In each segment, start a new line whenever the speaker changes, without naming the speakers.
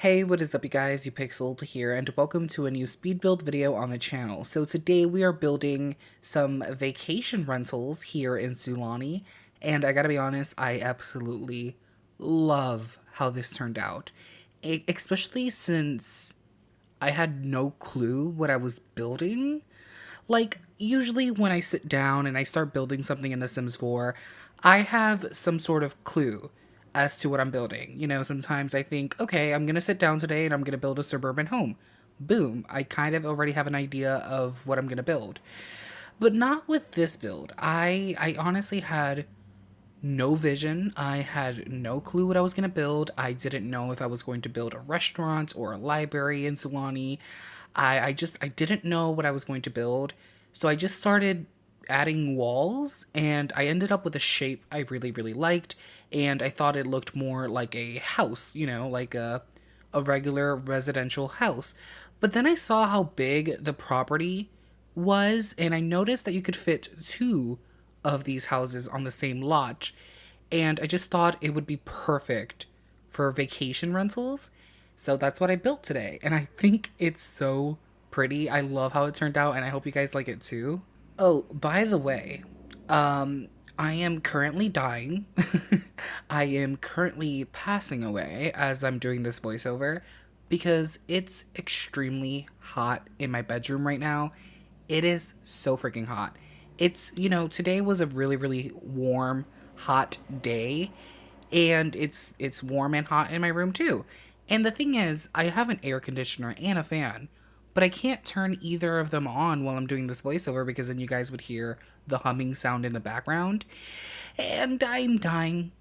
Hey, what is up you guys, you Pixeled here, and welcome to a new speed build video on the channel. So today we are building some vacation rentals here in SULANI, and I gotta be honest, I absolutely love how this turned out. Especially since I had no clue what I was building. Like, usually when I sit down and I start building something in The Sims 4, I have some sort of clue as to what I'm building. You know, sometimes I think, okay, I'm gonna sit down today and I'm gonna build a suburban home. Boom, I kind of already have an idea of what I'm gonna build. But not with this build. I honestly had no vision. I had no clue what I was going to build. I didn't know if I was going to build a restaurant or a library in SULANI. I didn't know what I was going to build. So I just started adding walls and I ended up with a shape I really liked, and I thought it looked more like a house, you know, like a regular residential house. But then I saw how big the property was, and I noticed that you could fit two of these houses on the same lot. And I just thought it would be perfect for vacation rentals. So that's what I built today. And I think it's so pretty. I love how it turned out, and I hope you guys like it too. Oh, by the way, I am currently dying. I am currently passing away as I'm doing this voiceover because it's extremely hot in my bedroom right now. It is so freaking hot. Today was a really warm, hot day, and it's warm and hot in my room too. And the thing is, I have an air conditioner and a fan, but I can't turn either of them on while I'm doing this voiceover because then you guys would hear the humming sound in the background. And I'm dying.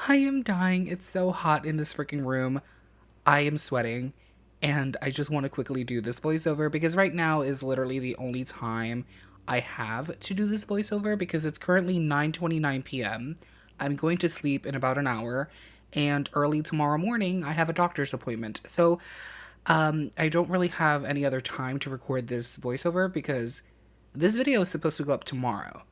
I am dying. It's so hot in this freaking room. I am sweating, and I just want to quickly do this voiceover because right now is literally the only time I have to do this voiceover because it's currently 9:29 p.m. I'm going to sleep in about an hour, and early tomorrow morning I have a doctor's appointment. So I don't really have any other time to record this voiceover because this video is supposed to go up tomorrow.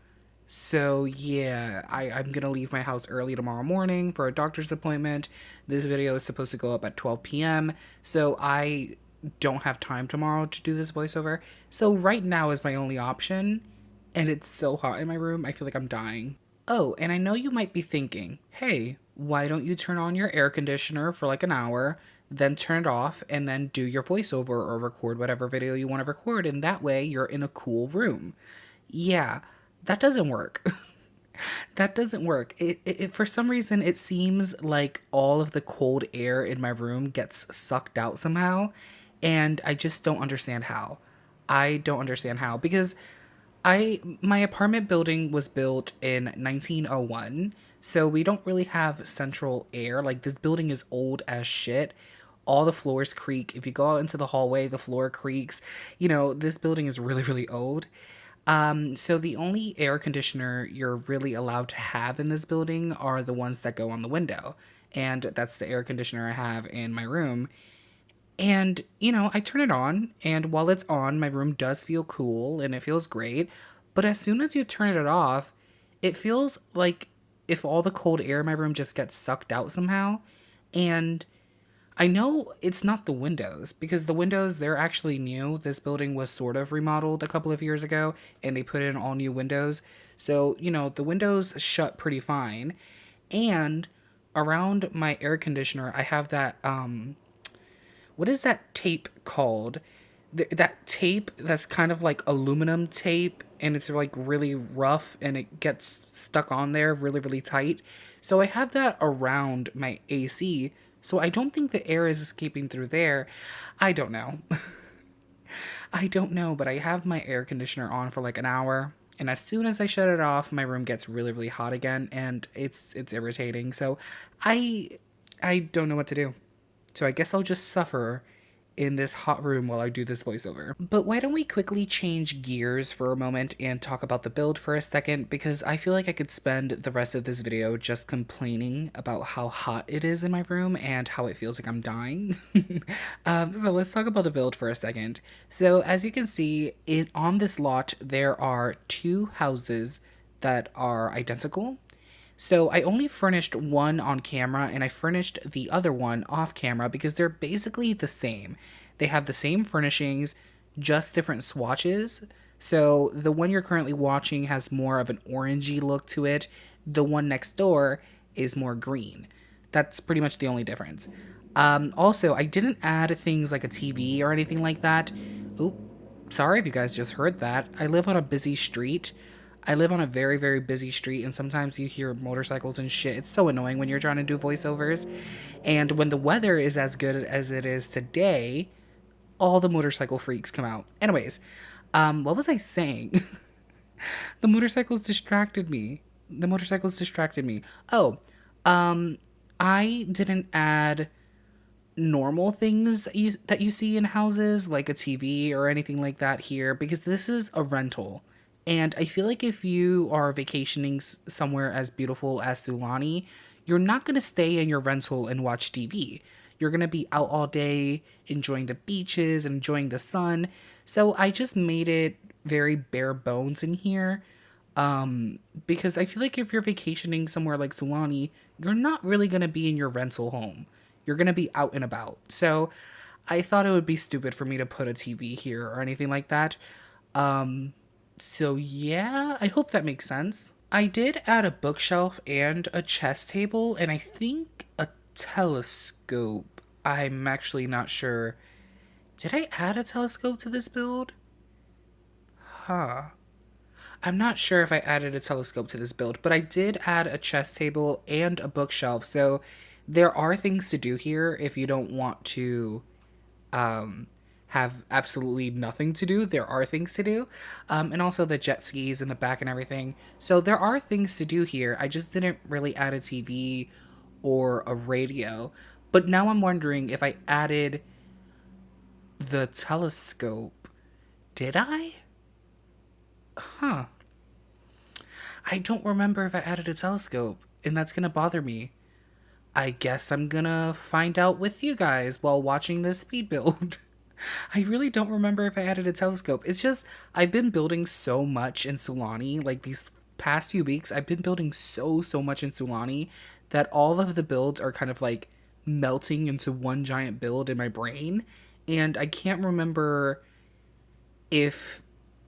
So yeah, I'm gonna leave my house early tomorrow morning for a doctor's appointment. This video is supposed to go up at 12 p.m. So I don't have time tomorrow to do this voiceover. So right now is my only option, and it's so hot in my room, I feel like I'm dying. Oh, and I know you might be thinking, hey, why don't you turn on your air conditioner for like an hour, then turn it off, and then do your voiceover or record whatever video you want to record, and that way you're in a cool room. Yeah, that doesn't work. That doesn't work. For some reason, it seems like all of the cold air in my room gets sucked out somehow, and I just don't understand how. I don't understand how because my apartment building was built in 1901, so we don't really have central air. Like, this building is old as shit. All the floors creak. If you go out into the hallway, the floor creaks. You know, this building is really old. So the only air conditioner you're really allowed to have in this building are the ones that go on the window. And that's the air conditioner I have in my room. And, I turn it on, and while it's on, my room does feel cool and it feels great. But as soon as you turn it off, it feels like if all the cold air in my room just gets sucked out somehow. And I know it's not the windows because the windows, they're actually new. This building was sort of remodeled a couple of years ago and they put in all new windows. So, the windows shut pretty fine. And around my air conditioner, I have that, what is that tape called? That tape that's kind of like aluminum tape, and it's like really rough and it gets stuck on there really tight. So I have that around my AC, so I don't think the air is escaping through there. I don't know. I don't know, but I have my air conditioner on for like an hour, and as soon as I shut it off, my room gets really hot again, and it's irritating. So I don't know what to do. So I guess I'll just suffer in this hot room while I do this voiceover. But why don't we quickly change gears for a moment and talk about the build for a second, because I feel like I could spend the rest of this video just complaining about how hot it is in my room and how it feels like I'm dying. So let's talk about the build for a second. So as you can see, on this lot, there are two houses that are identical. So I only furnished one on camera and I furnished the other one off camera because they're basically the same. They have the same furnishings, just different swatches. So the one you're currently watching has more of an orangey look to it. The one next door is more green. That's pretty much the only difference. Also, I didn't add things like a TV or anything like that. Oop, sorry if you guys just heard that. I live on a busy street. I live on a very, very busy street, and sometimes you hear motorcycles and shit. It's so annoying when you're trying to do voiceovers. And when the weather is as good as it is today, all the motorcycle freaks come out. Anyways, what was I saying? The motorcycles distracted me. The motorcycles distracted me. Oh, I didn't add normal things that you see in houses like a TV or anything like that here because this is a rental. And I feel like if you are vacationing somewhere as beautiful as Sulani, you're not going to stay in your rental and watch TV. You're going to be out all day enjoying the beaches, enjoying the sun. So I just made it very bare bones in here. Because I feel like if you're vacationing somewhere like Sulani, you're not really going to be in your rental home. You're going to be out and about. So I thought it would be stupid for me to put a TV here or anything like that. So yeah, I hope that makes sense. I did add a bookshelf and a chess table, and I think a telescope. I'm actually not sure. Did I add a telescope to this build? Huh. I'm not sure if I added a telescope to this build, but I did add a chess table and a bookshelf, so there are things to do here if you don't want to have absolutely nothing to do. There are things to do. And also the jet skis in the back and everything. So there are things to do here. I just didn't really add a TV or a radio. But now I'm wondering if I added the telescope. Did I? Huh. I don't remember if I added a telescope, and that's gonna bother me. I guess I'm gonna find out with you guys while watching this speed build. I really don't remember if I added a telescope. It's just, I've been building so much in Sulani, like these past few weeks, I've been building so much in Sulani that all of the builds are kind of like melting into one giant build in my brain. And I can't remember if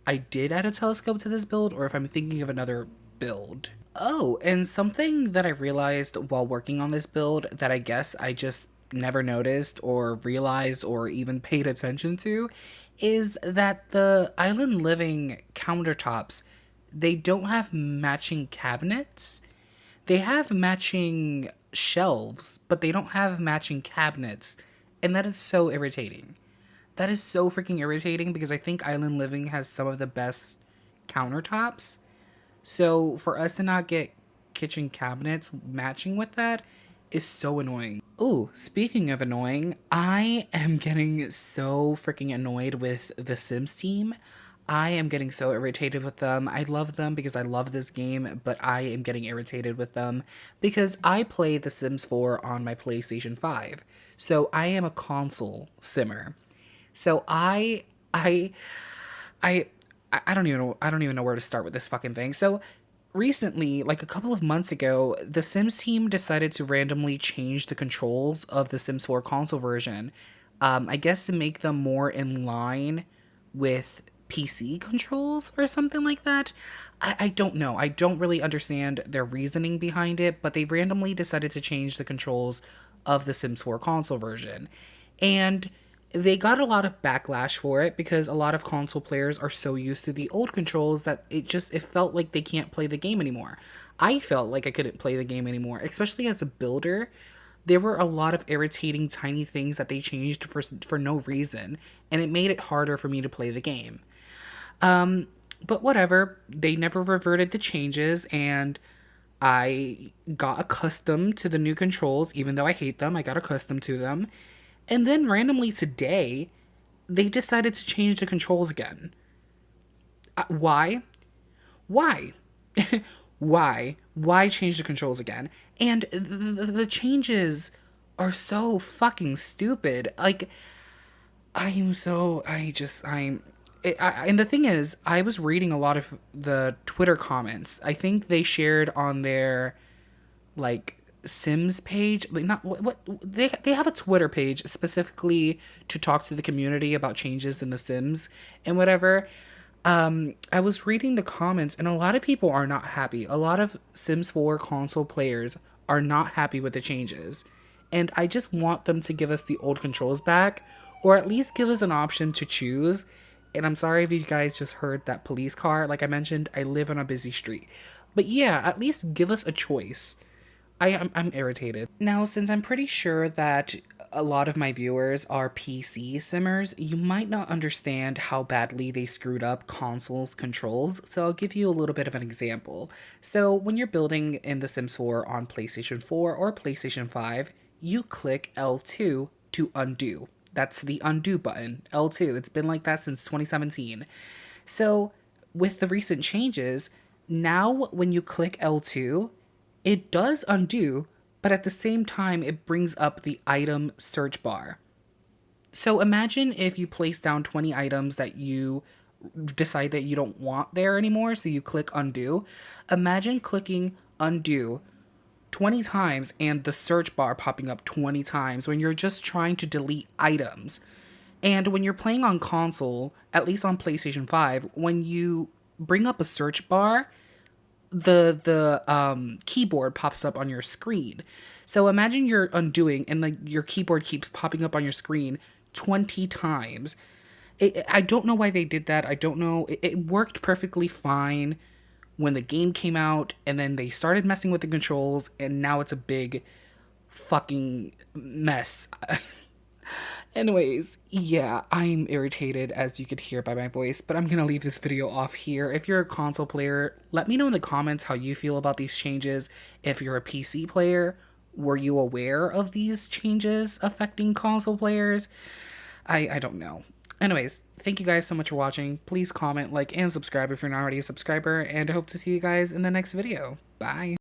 I did add a telescope to this build or if I'm thinking of another build. Oh, and something that I realized while working on this build that I guess I just never noticed or realized or even paid attention to is that the island living countertops, they don't have matching cabinets. They have matching shelves, but they don't have matching cabinets. And that is so irritating. That is so freaking irritating because I think Island Living has some of the best countertops. So for us to not get kitchen cabinets matching with that is so annoying. Ooh, speaking of annoying, I am getting so freaking annoyed with the Sims team. I am getting so irritated with them. I love them because I love this game, but I am getting irritated with them because I play The Sims 4 on my PlayStation 5. So I am a console simmer. So I I don't even know where to start with this fucking thing. So recently, like a couple of months ago, the Sims team decided to randomly change the controls of the Sims 4 console version. I guess to make them more in line with PC controls or something like that. I don't know. I don't really understand their reasoning behind it, but they randomly decided to change the controls of the Sims 4 console version. And they got a lot of backlash for it because a lot of console players are so used to the old controls that it felt like they can't play the game anymore. I felt like I couldn't play the game anymore, especially as a builder. There were a lot of irritating tiny things that they changed for no reason, and it made it harder for me to play the game. But whatever, they never reverted the changes, and I got accustomed to the new controls. Even though I hate them, I got accustomed to them. And then randomly today, they decided to change the controls again. Why? Why? Why? Why change the controls again? And the changes are so fucking stupid. Like, I'm so, I just, I'm, and the thing is, I was reading a lot of the Twitter comments. I think they shared on their like Sims page, like not what they have a Twitter page specifically to talk to the community about changes in the Sims and whatever. I was reading the comments and a lot of people are not happy. A lot of Sims 4 console players are not happy with the changes. And I just want them to give us the old controls back or at least give us an option to choose. And I'm sorry if you guys just heard that police car. Like I mentioned, I live on a busy street. But yeah, at least give us a choice. I'm irritated. Now, since I'm pretty sure that a lot of my viewers are PC simmers, you might not understand how badly they screwed up consoles controls, so I'll give you a little bit of an example. So, when you're building in The Sims 4 on PlayStation 4 or PlayStation 5, you click L2 to undo. That's the undo button, L2. It's been like that since 2017. So, with the recent changes, now when you click L2, it does undo, but at the same time, it brings up the item search bar. So imagine if you place down 20 items that you decide that you don't want there anymore, so you click undo. Imagine clicking undo 20 times and the search bar popping up 20 times when you're just trying to delete items. And when you're playing on console, at least on PlayStation 5, when you bring up a search bar, the keyboard pops up on your screen. So imagine you're undoing and like your keyboard keeps popping up on your screen 20 times. I don't know why they did that. I don't know. It worked perfectly fine when the game came out, and then they started messing with the controls, and now it's a big fucking mess. Anyways, yeah, I'm irritated as you could hear by my voice, but I'm gonna leave this video off here. If you're a console player, let me know in the comments how you feel about these changes. If you're a PC player, were you aware of these changes affecting console players? I don't know. Anyways, thank you guys so much for watching. Please comment, like, and subscribe if you're not already a subscriber, and I hope to see you guys in the next video. Bye!